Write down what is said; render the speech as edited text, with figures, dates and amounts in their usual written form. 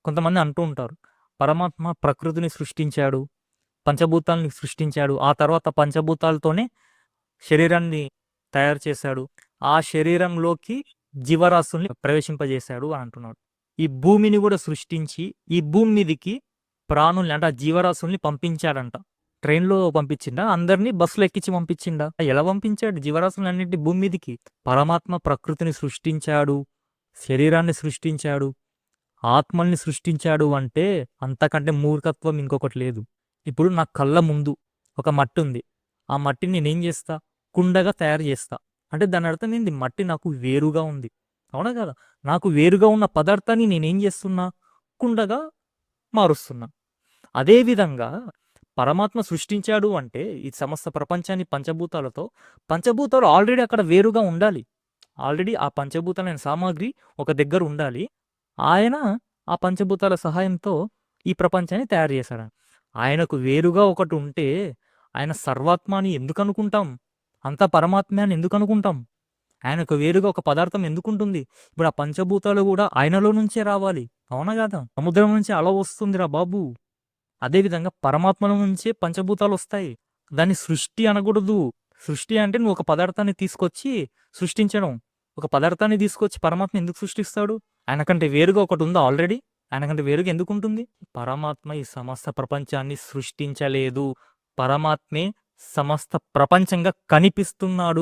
కొంతమంది అంటూ ఉంటారు, పరమాత్మ ప్రకృతిని సృష్టించాడు, పంచభూతాలని సృష్టించాడు, ఆ తర్వాత పంచభూతాలతోనే శరీరాన్ని తయారు చేశాడు, ఆ శరీరంలోకి జీవరాశుల్ని ప్రవేశింపజేశాడు అని అంటున్నాడు. ఈ భూమిని కూడా సృష్టించి ఈ భూమి మీదికి ప్రాణుల్ని అంటే ఆ జీవరాశుల్ని పంపించాడంట. ట్రైన్లో పంపించిండా, అందరినీ బస్సులో ఎక్కించి పంపించిండా? ఎలా పంపించాడు జీవరాశులు అన్నింటి భూమి మీదికి? పరమాత్మ ప్రకృతిని సృష్టించాడు, శరీరాన్ని సృష్టించాడు, ఆత్మల్ని సృష్టించాడు అంటే అంతకంటే మూర్ఖత్వం ఇంకొకటి లేదు. ఇప్పుడు నా కళ్ళ ముందు ఒక మట్టి ఉంది, ఆ మట్టిని నేనేం చేస్తా? కుండగా తయారు చేస్తా. అంటే దాని అర్థం ఏంది? మట్టి నాకు వేరుగా ఉంది, అవునా కదా? నాకు వేరుగా ఉన్న పదార్థాన్ని నేనేం చేస్తున్నా? కుండగా మారుస్తున్నా. అదేవిధంగా పరమాత్మ సృష్టించాడు అంటే ఈ సమస్త ప్రపంచాన్ని పంచభూతాలతో, పంచభూతాలు ఆల్రెడీ అక్కడ వేరుగా ఉండాలి. ఆల్రెడీ ఆ పంచభూతాలైన సామాగ్రి ఒక దగ్గర ఉండాలి. ఆయన ఆ పంచభూతాల సహాయంతో ఈ ప్రపంచాన్ని తయారు చేశాడు. ఆయనకు వేరుగా ఒకటి ఉంటే ఆయన సర్వాత్మ అని ఎందుకు అనుకుంటాం? అంతా పరమాత్మ అని ఎందుకు అనుకుంటాం? ఆయనకు వేరుగా ఒక పదార్థం ఎందుకుంటుంది? ఇప్పుడు ఆ పంచభూతాలు కూడా ఆయనలో నుంచే రావాలి, అవునా కదా? సముద్రం నుంచి అల వస్తుందిరా బాబు. అదేవిధంగా పరమాత్మలో నుంచే పంచభూతాలు వస్తాయి. దాన్ని సృష్టి అనకూడదు. సృష్టి అంటే నువ్వు ఒక పదార్థాన్ని తీసుకొచ్చి సృష్టించడం. ఒక పదార్థాన్ని తీసుకొచ్చి పరమాత్మ ఎందుకు సృష్టిస్తాడు? ఆయనకంటే వేరుగా ఒకటి ఉందా ఆల్రెడీ? ఆయనకంటే వేరుగా ఎందుకు ఉంటుంది? పరమాత్మ ఈ సమస్త ప్రపంచాన్ని సృష్టించలేదు, పరమాత్మే సమస్త ప్రపంచంగా కనిపిస్తున్నాడు.